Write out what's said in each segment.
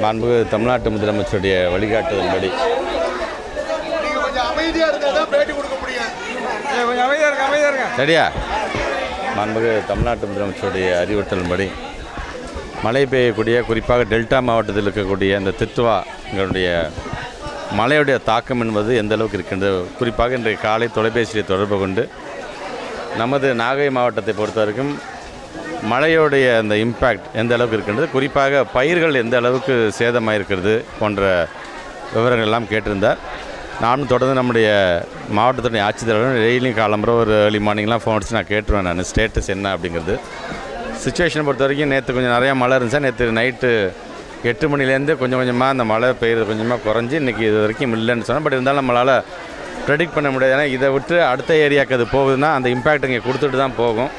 மாண்புமிகு தமிழ்நாட்டு முதலமைச்சருடைய வழிகாட்டுதல்படி சரியா மாண்புமிகு தமிழ்நாட்டு முதலமைச்சருடைய அறிவுறுத்தலின்படி மழை பெய்யக்கூடிய குறிப்பாக டெல்டா மாவட்டத்தில் இருக்கக்கூடிய இந்த தித்துவாங்களுடைய மழையுடைய தாக்கம் என்பது எந்த அளவுக்கு இருக்கின்றது. குறிப்பாக இன்றைய காலை தொலைபேசியை தொடர்பு கொண்டு நமது நாகை மாவட்டத்தை பொறுத்த வரைக்கும் மழையோடைய அந்த இம்பேக்ட் எந்த அளவுக்கு இருக்கின்றது, குறிப்பாக பயிர்கள் எந்த அளவுக்கு சேதமாயிருக்கிறது போன்ற விவரங்கள் எல்லாம் கேட்டிருந்தார். நானும் தொடர்ந்து நம்முடைய மாவட்டத்துடைய ஆட்சித்தலைவரும் டெய்லியும் காலம்புற ஒரு ஏர்லி மார்னிங்லாம் ஃபோன் அடிச்சு நான் கேட்டுருவேன். நான் ஸ்டேட்டஸ் என்ன அப்படிங்கிறது சுச்சுவேஷனை பொறுத்த வரைக்கும் நேற்று கொஞ்சம் நிறையா மழை இருந்துச்சா, நேற்று நைட்டு 8 மணிலேருந்து கொஞ்சம் கொஞ்சமாக அந்த மழை பெய்யுறது கொஞ்சமாக குறைஞ்சி இன்றைக்கி இது வரைக்கும் இல்லைன்னு சொன்னால். பட் இருந்தாலும் நம்மளால் ப்ரெடிக்ட் பண்ண முடியாது. ஏன்னா இதை விட்டு அடுத்த ஏரியாவுக்கு அது போகுதுன்னா அந்த இம்பேக்ட் இங்கே கொடுத்துட்டு தான் போகும்.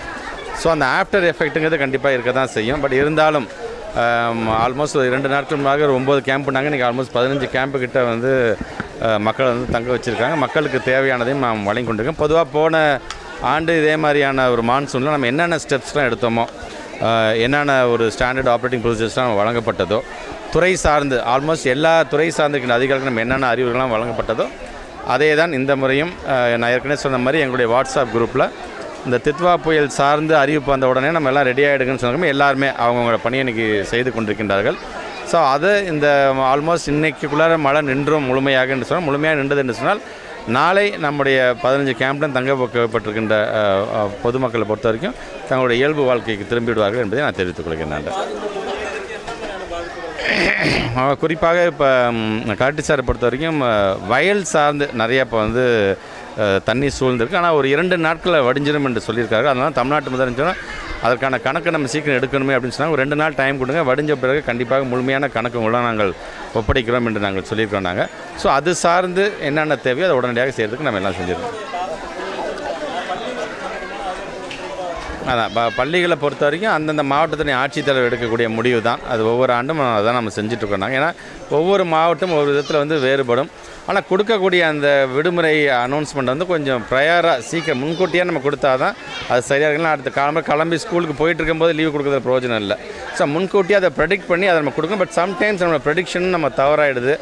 ஸோ அந்த ஆஃப்டர் எஃபெக்ட்டுங்கிறது கண்டிப்பாக இருக்க தான் செய்யும். பட் இருந்தாலும் ஆல்மோஸ்ட் 2 நாட்கள் முன்னாக ஒரு 9 கேம்ப்புனாங்க. இன்றைக்கி ஆல்மோஸ்ட் 15 கேம்புக்கிட்ட வந்து மக்கள் வந்து தங்க வச்சுருக்காங்க. மக்களுக்கு தேவையானதையும் நாம் வழங்கி கொண்டிருக்கோம். பொதுவாக போன ஆண்டு இதே மாதிரியான ஒரு மான்சூனில் நம்ம என்னென்ன ஸ்டெப்ஸ்லாம் எடுத்தோமோ, என்னென்ன ஒரு ஸ்டாண்டர்ட் ஆப்ரேட்டிங் ப்ரொசீஜர்ஸ்லாம் வழங்கப்பட்டதோ, துறை சார்ந்து ஆல்மோஸ்ட் எல்லா துறை சார்ந்திருக்கின்ற அதிகாரிகளுக்கு நம்ம என்னென்ன அறிவுரைகள்லாம் வழங்கப்பட்டதோ அதே தான் இந்த முறையும். நான் ஏற்கனவே சொன்ன மாதிரி எங்களுடைய வாட்ஸ்அப் குரூப்பில் இந்த தித்வா புயல் சார்ந்து அறிவிப்பு வந்த உடனே நம்ம எல்லாம் ரெடி ஆகிடுங்கன்னு சொன்னாங்க. எல்லாருமே அவங்கவுங்களோட பணியை இன்றைக்கி செய்து கொண்டிருக்கின்றார்கள். ஸோ அது இந்த ஆல்மோஸ்ட் இன்றைக்குள்ளார மழை நின்றும் முழுமையாக என்று சொன்னால், முழுமையாக நின்றது என்று சொன்னால் நாளை நம்முடைய 15 கேம்ப்டன் தங்க வைக்கப்பட்டிருக்கின்ற பொதுமக்களை பொறுத்த வரைக்கும் தங்களுடைய இயல்பு வாழ்க்கைக்கு திரும்பிவிடுவார்கள் என்பதை நான் தெரிவித்துக் கொள்கிறேன். குறிப்பாக இப்போ காட்டுச்சாரை பொறுத்த வரைக்கும் வயல் சார்ந்து நிறைய இப்போ வந்து தண்ணி சூழ்ந்திருக்கு. ஆனால் ஒரு 2 நாட்களில் வடிஞ்சிடும் என்று சொல்லியிருக்காரு. அதனால் தமிழ்நாட்டு முதலமைச்சர் அதற்கான கணக்கை நம்ம சீக்கிரம் எடுக்கணுமே அப்படின்னு சொன்னால் ஒரு 2 நாள் டைம் கொடுங்க, வடிஞ்ச பிறகு கண்டிப்பாக முழுமையான கணக்குங்களாம் நாங்கள் ஒப்படைக்கிறோம் என்று நாங்கள் சொல்லியிருக்கோம். நாங்கள் ஸோ அது சார்ந்து என்னென்ன தேவையோ அதை உடனடியாக செய்கிறதுக்கு நம்ம எல்லாம் செஞ்சிருக்கோம். அதான் பள்ளிகளை பொறுத்த வரைக்கும் அந்தந்த மாவட்டத்தின் ஆட்சித்தலைவர் எடுக்கக்கூடிய முடிவு தான். அது ஒவ்வொரு ஆண்டும் அதான் நம்ம செஞ்சிட்ருக்கோம். நாங்கள் ஏன்னா ஒவ்வொரு மாவட்டம் ஒவ்வொரு விதத்தில் வந்து வேறுபடும். ஆனால் கொடுக்கக்கூடிய அந்த விடுமுறை அனௌன்ஸ்மெண்ட் வந்து கொஞ்சம் ப்ரையராக சீக்கிரம் முன்கூட்டியாக நம்ம கொடுத்தா தான் அது சரியாக இருக்கலாம். அடுத்த கிளம்பி ஸ்கூலுக்கு போயிட்டு இருக்கும்போது லீவு கொடுக்குறது பிரயோஜனம் இல்லை. ஸோ முன்கூட்டியாக அதை ப்ரெடிக்ட் பண்ணி அதை நம்ம கொடுக்கணும். பட் சம்டைம்ஸ் நம்மளோட ப்ரெடிக்ஷன் நம்ம தவறாயிடுது.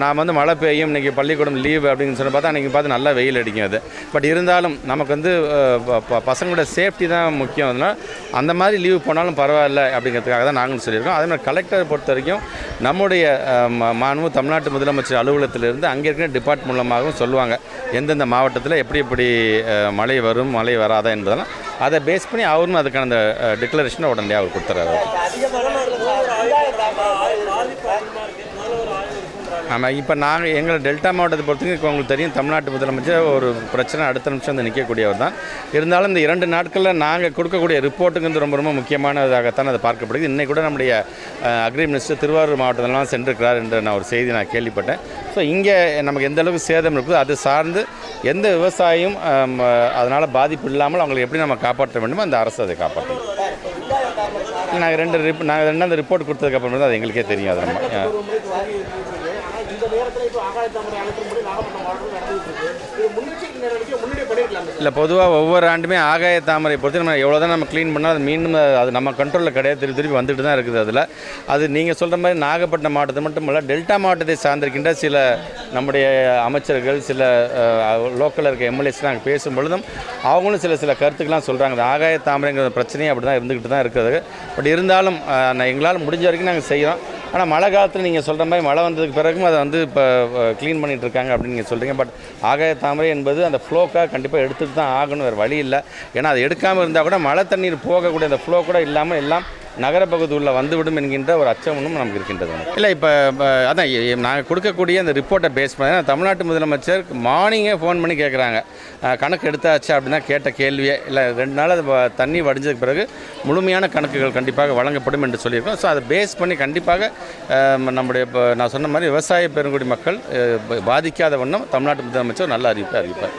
நாம் வந்து மழை பெய்யும், இன்றைக்கி பள்ளிக்கூடம் லீவு அப்படின்னு சொல்லி பார்த்தா அன்றைக்கி பார்த்து நல்லா வெயில் அடிக்கும். அது பட் இருந்தாலும் நமக்கு வந்து பசங்களோட சேஃப்டி தான் முக்கியம். அதனால் அந்த மாதிரி லீவு போனாலும் பரவாயில்ல அப்படிங்கிறதுக்காக தான் நாங்களும் சொல்லியிருக்கோம். அதே மாதிரி கலெக்டரை பொறுத்த வரைக்கும் நம்முடைய மாண்புமிகு தமிழ்நாட்டு முதலமைச்சர் அலுவலகத்திலிருந்து அங்கே இருக்கிற டிபார்ட்மெண்ட் மூலமாகவும் சொல்லுவாங்க எந்தெந்த மாவட்டத்தில் எப்படி மழை வரும் மழை வராதா என்பதெல்லாம் அதை பேஸ் பண்ணி அவரும் அதுக்கான அந்த டிக்ளரேஷனை உடனடியாக அவர் கொடுத்துறாரு. ஆமாம், இப்போ நாங்கள் எங்களை டெல்டா மாவட்டத்தை பொறுத்தவரைக்கும் இப்போ உங்களுக்கு தெரியும் தமிழ்நாட்டு முதலமைச்சர் ஒரு பிரச்சனை அடுத்த நிமிஷம் வந்து நிற்கக்கூடியவர் தான். இருந்தாலும் இந்த 2 நாட்களில் நாங்கள் கொடுக்கக்கூடிய ரிப்போர்ட்டுங்கிறது ரொம்ப ரொம்ப முக்கியமானதாகத்தான் அதை பார்க்கப்படுது. இன்றைக்கு கூட நம்முடைய அக்ரி மினிஸ்டர் திருவாரூர் மாவட்டத்திலலாம் சென்றிருக்கிறார் என்ற நான் ஒரு செய்தி நான் கேள்விப்பட்டேன். ஸோ இங்கே நமக்கு எந்த அளவுக்கு சேதம் இருக்குது அது சார்ந்து எந்த விவசாயியும் அதனால் பாதிப்பு இல்லாமல் அவங்களை எப்படி நம்ம காப்பாற்ற வேண்டுமோ அந்த அரசு அதை காப்பாற்றணும். நாங்கள் 2 ரிப்போர்ட் கொடுத்ததுக்கப்புறம் தான் அது எங்களுக்கே தெரியும். அது நம்ம இல்லை பொதுவாக ஒவ்வொரு ஆண்டுமே ஆகாய தாமரை பொறுத்து நம்ம எவ்வளோ தான் நம்ம க்ளீன் பண்ணால் அது மீண்டும் அது நம்ம கண்ட்ரோலில் கிடையாது, திருப்பி வந்துட்டு தான் இருக்குது. அதில் அது நீங்கள் சொல்கிற மாதிரி நாகப்பட்டினம் மாவட்டத்தை மட்டும் இல்லை, டெல்டா மாவட்டத்தை சார்ந்திருக்கின்ற சில நம்முடைய அமைச்சர்கள் சில லோக்கலில் இருக்க எம்எல்ஏஸ் நாங்கள் பேசும் பொழுதும் அவங்களும் சில கருத்துக்கெல்லாம் சொல்கிறாங்க. அந்த ஆகாய தாமரைங்கிற பிரச்சனையும் அப்படி தான் இருந்துக்கிட்டு தான் இருக்குது. பட் இருந்தாலும் எங்களால் முடிஞ்ச வரைக்கும் நாங்கள் செய்கிறோம். ஆனால் மழை காலத்தில் நீங்கள் சொல்கிற மாதிரி மழை வந்ததுக்கு பிறகும் அதை வந்து இப்போ க்ளீன் பண்ணிகிட்டு இருக்காங்க அப்படின்னு நீங்கள் சொல்கிறீங்க. பட் ஆகாய தாமரை என்பது அந்த ஃப்ளோக்காக கண்டிப்பாக எடுத்துகிட்டு தான் ஆகணும், வேறு வழி இல்லை. ஏன்னா அது எடுக்காமல் இருந்தால் கூட மழை தண்ணீர் போகக்கூடிய அந்த ஃப்ளோ கூட இல்லாமல் எல்லாம் நகரப்பகுதி உள்ள வந்துவிடும் என்கின்ற ஒரு அச்சமும் நமக்கு இருக்கின்றது. இல்லை இப்போ அதான் நாங்கள் கொடுக்கக்கூடிய அந்த ரிப்போர்ட்டை பேஸ் பண்ணி தமிழ்நாட்டு முதலமைச்சர் மார்னிங்கே ஃபோன் பண்ணி கேட்குறாங்க கணக்கு எடுத்தாச்சு அப்படின்னா கேட்ட கேள்வியே இல்லை. 2 நாள் அது தண்ணி வடிஞ்சதுக்கு பிறகு முழுமையான கணக்குகள் கண்டிப்பாக வழங்கப்படும் என்று சொல்லியிருக்கோம். ஸோ அதை பேஸ் பண்ணி கண்டிப்பாக நம்முடைய இப்போ நான் சொன்ன மாதிரி விவசாய பெருங்குடி மக்கள் பாதிக்காத வண்ணம் தமிழ்நாட்டு முதலமைச்சர் நல்ல அறிவிப்பார்.